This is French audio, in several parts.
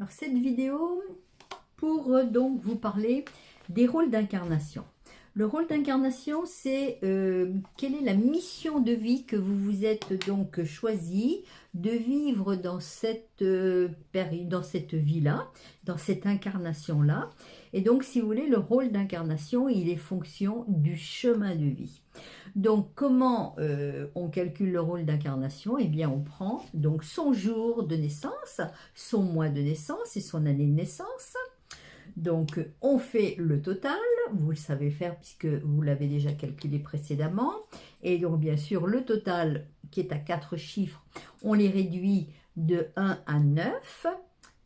Alors cette vidéo pour donc vous parler des rôles d'incarnation. Le rôle d'incarnation, c'est quelle est la mission de vie que vous vous êtes donc choisi de vivre dans cette dans cette vie-là, dans cette incarnation-là. Et donc, si vous voulez, le rôle d'incarnation, il est fonction du chemin de vie. Donc, comment on calcule le rôle d'incarnation? Eh bien, on prend donc son jour de naissance, son mois de naissance et son année de naissance. Donc, on fait le total, vous le savez faire puisque vous l'avez déjà calculé précédemment. Et donc, bien sûr, le total qui est à 4 chiffres, on les réduit de 1 à 9.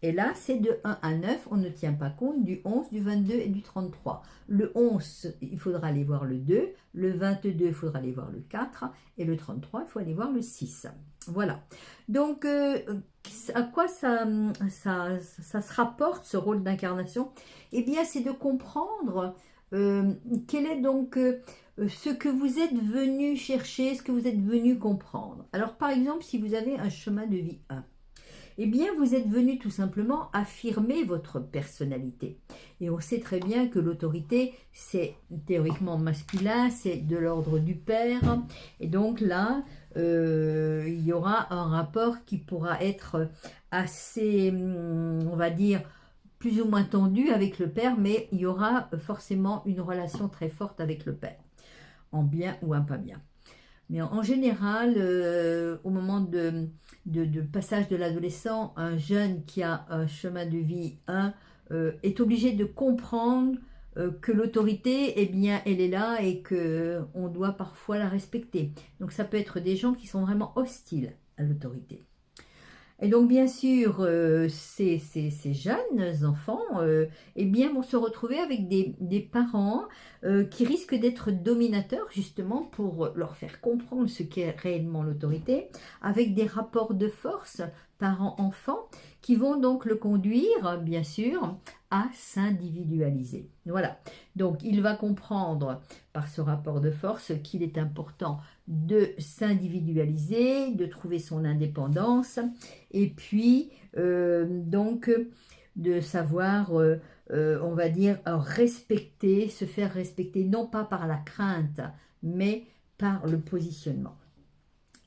Et là, c'est de 1 à 9, on ne tient pas compte du 11, du 22 et du 33. Le 11, il faudra aller voir le 2. Le 22, il faudra aller voir le 4. Et le 33, il faut aller voir le 6. Voilà. Donc, à quoi ça se rapporte, ce rôle d'incarnation? Eh bien, c'est de comprendre quel est donc ce que vous êtes venu chercher, ce que vous êtes venu comprendre. Alors, par exemple, si vous avez un chemin de vie 1, eh bien, vous êtes venu tout simplement affirmer votre personnalité. Et on sait très bien que l'autorité, c'est théoriquement masculin, c'est de l'ordre du père. Et donc là, il y aura un rapport qui pourra être assez, on va dire, plus ou moins tendu avec le père, mais il y aura forcément une relation très forte avec le père, en bien ou en pas bien. Mais en général, au moment de passage de l'adolescent, un jeune qui a un chemin de vie 1 est obligé de comprendre que l'autorité, eh bien, elle est là et qu'on doit parfois la respecter. Donc ça peut être des gens qui sont vraiment hostiles à l'autorité. Et donc, bien sûr, ces jeunes enfants eh bien, vont se retrouver avec des parents qui risquent d'être dominateurs, justement, pour leur faire comprendre ce qu'est réellement l'autorité, avec des rapports de force parents-enfants qui vont donc le conduire, bien sûr, à s'individualiser. Voilà. Donc, il va comprendre par ce rapport de force qu'il est important de s'individualiser, de trouver son indépendance, et puis donc de savoir, on va dire, respecter, se faire respecter, non pas par la crainte, mais par le positionnement.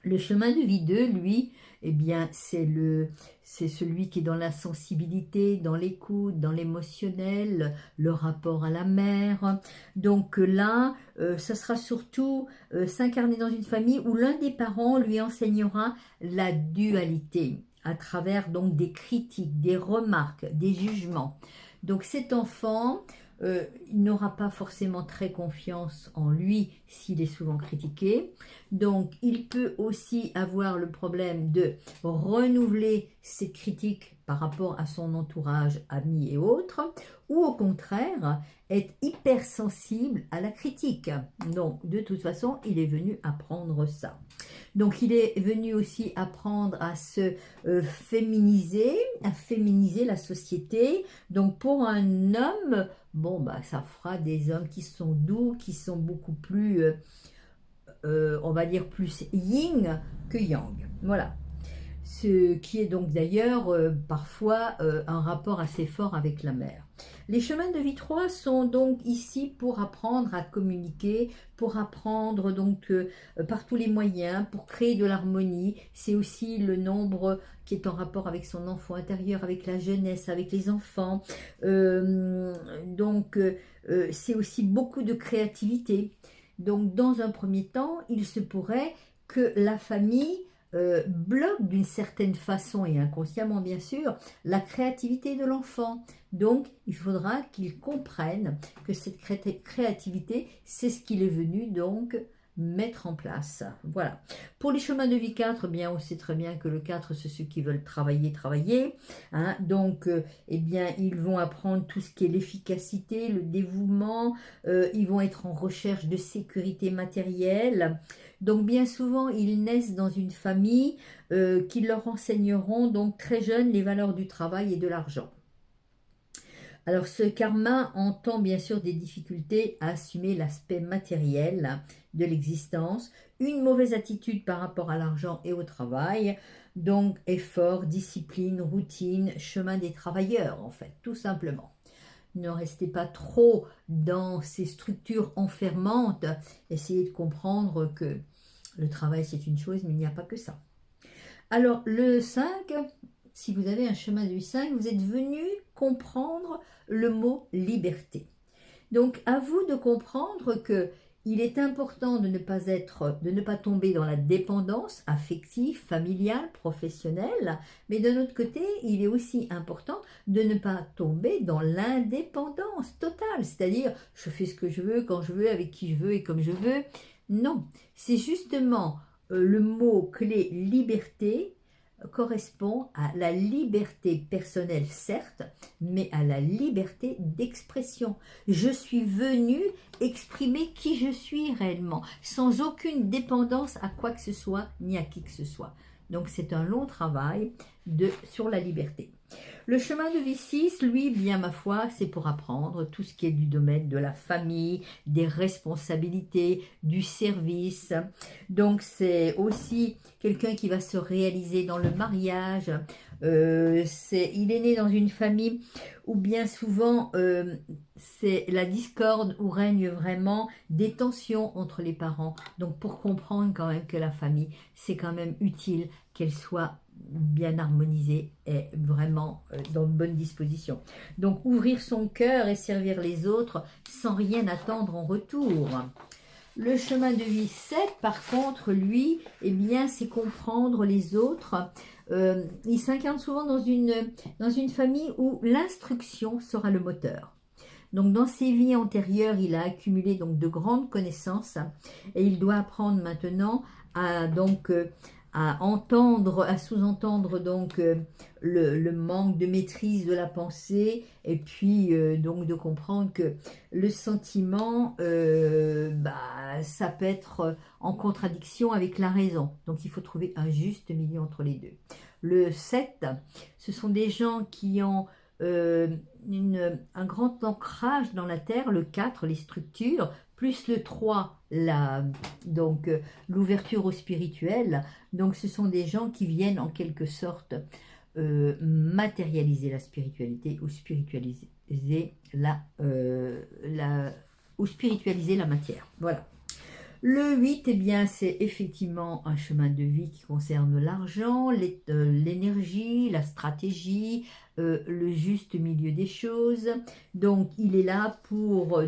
Le chemin de vie 2, lui, eh bien, c'est celui qui est dans la sensibilité, dans l'écoute, dans l'émotionnel, le rapport à la mère. Donc là, ça sera surtout s'incarner dans une famille où l'un des parents lui enseignera la dualité à travers donc des critiques, des remarques, des jugements. Donc cet enfant, il n'aura pas forcément très confiance en lui s'il est souvent critiqué. Donc, il peut aussi avoir le problème de renouveler ses critiques par rapport à son entourage, amis et autres, ou au contraire, être hypersensible à la critique. Donc, de toute façon, il est venu apprendre ça. Donc, il est venu aussi apprendre à se féminiser, à féminiser la société. Donc, pour un homme, bon, bah, ça fera des hommes qui sont doux, qui sont beaucoup plus, on va dire, plus yin que yang. Voilà. Ce qui est donc d'ailleurs parfois un rapport assez fort avec la mère. Les chemins de vie 3 sont donc ici pour apprendre à communiquer, pour apprendre donc par tous les moyens, pour créer de l'harmonie. C'est aussi le nombre qui est en rapport avec son enfant intérieur, avec la jeunesse, avec les enfants. Donc c'est aussi beaucoup de créativité. Donc dans un premier temps, il se pourrait que la famille bloque d'une certaine façon et inconsciemment bien sûr la créativité de l'enfant. Donc il faudra qu'il comprenne que cette créativité, c'est ce qu'il est venu donc mettre en place. Voilà. Pour les chemins de vie 4, bien, on sait très bien que le 4, c'est ceux qui veulent travailler. Hein. Donc, eh bien, ils vont apprendre tout ce qui est l'efficacité, le dévouement. Ils vont être en recherche de sécurité matérielle. Donc, bien souvent, ils naissent dans une famille qui leur enseigneront donc très jeunes les valeurs du travail et de l'argent. Alors, ce karma entend bien sûr des difficultés à assumer l'aspect matériel de l'existence, une mauvaise attitude par rapport à l'argent et au travail. Donc, effort, discipline, routine, chemin des travailleurs, en fait, tout simplement. Ne restez pas trop dans ces structures enfermantes. Essayez de comprendre que le travail, c'est une chose, mais il n'y a pas que ça. Alors, le 5, si vous avez un chemin de vie 5, vous êtes venu comprendre le mot liberté. Donc, à vous de comprendre que il est important de ne pas tomber dans la dépendance affective, familiale, professionnelle, mais d'un autre côté, il est aussi important de ne pas tomber dans l'indépendance totale, c'est-à-dire je fais ce que je veux, quand je veux, avec qui je veux et comme je veux. Non, c'est justement le mot-clé liberté correspond à la liberté personnelle, certes, mais à la liberté d'expression. Je suis venu exprimer qui je suis réellement, sans aucune dépendance à quoi que ce soit, ni à qui que ce soit. Donc c'est un long travail sur la liberté. Le chemin de vie 6, lui, bien ma foi, c'est pour apprendre tout ce qui est du domaine de la famille, des responsabilités, du service. Donc c'est aussi quelqu'un qui va se réaliser dans le mariage. Il est né dans une famille où bien souvent c'est la discorde, où règne vraiment des tensions entre les parents. Donc pour comprendre quand même que la famille, c'est quand même utile qu'elle soit bien harmonisée et vraiment dans de bonnes dispositions. Donc ouvrir son cœur et servir les autres sans rien attendre en retour. Le chemin de vie 7, par contre, lui, eh bien, c'est comprendre les autres. Il s'incarne souvent dans une famille où l'instruction sera le moteur. Donc, dans ses vies antérieures, il a accumulé donc de grandes connaissances et il doit apprendre maintenant à entendre, à sous-entendre donc le manque de maîtrise de la pensée et puis donc de comprendre que le sentiment, ça peut être en contradiction avec la raison. Donc il faut trouver un juste milieu entre les deux. Le 7, ce sont des gens qui ont un grand ancrage dans la terre. Le 4, les structures, plus le 3, l'ouverture au spirituel. Donc ce sont des gens qui viennent en quelque sorte matérialiser la spiritualité ou spiritualiser la matière. Voilà. Le 8, eh bien, c'est effectivement un chemin de vie qui concerne l'argent, l'énergie, la stratégie, le juste milieu des choses. Donc, il est là pour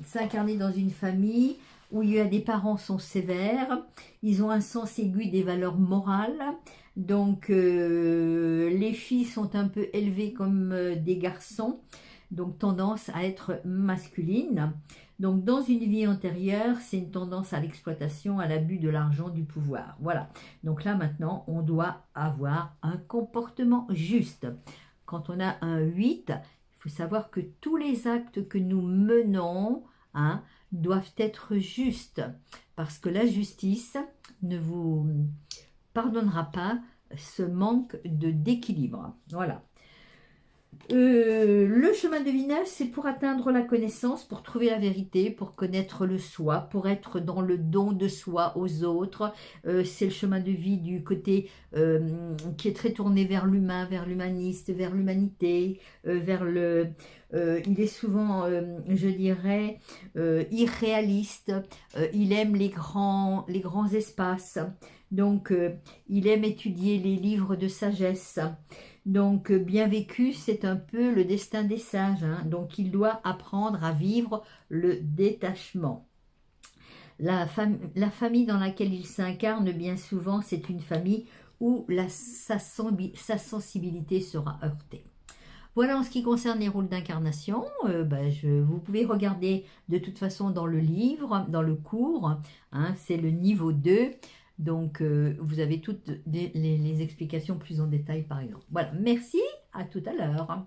s'incarner dans une famille où il y a des parents sont sévères, ils ont un sens aigu des valeurs morales. Donc, les filles sont un peu élevées comme des garçons, donc tendance à être masculines. Donc, dans une vie antérieure, c'est une tendance à l'exploitation, à l'abus de l'argent, du pouvoir. Voilà. Donc là, maintenant, on doit avoir un comportement juste. Quand on a un 8, il faut savoir que tous les actes que nous menons doivent être justes. Parce que la justice ne vous pardonnera pas ce manque d'équilibre. Voilà. Le chemin de vie 9, c'est pour atteindre la connaissance, pour trouver la vérité, pour connaître le soi, pour être dans le don de soi aux autres. C'est le chemin de vie du côté qui est très tourné vers l'humain, vers l'humaniste, vers l'humanité, il est souvent, je dirais, irréaliste. Il aime les grands espaces. Donc, il aime étudier les livres de sagesse. Donc, bien vécu, c'est un peu le destin des sages. Donc, il doit apprendre à vivre le détachement. La famille dans laquelle il s'incarne, bien souvent, c'est une famille où sa sensibilité sera heurtée. Voilà en ce qui concerne les rôles d'incarnation. Vous pouvez regarder de toute façon dans le livre, dans le cours. C'est le niveau 2. Donc, vous avez toutes les explications plus en détail, par exemple. Voilà, merci, à tout à l'heure.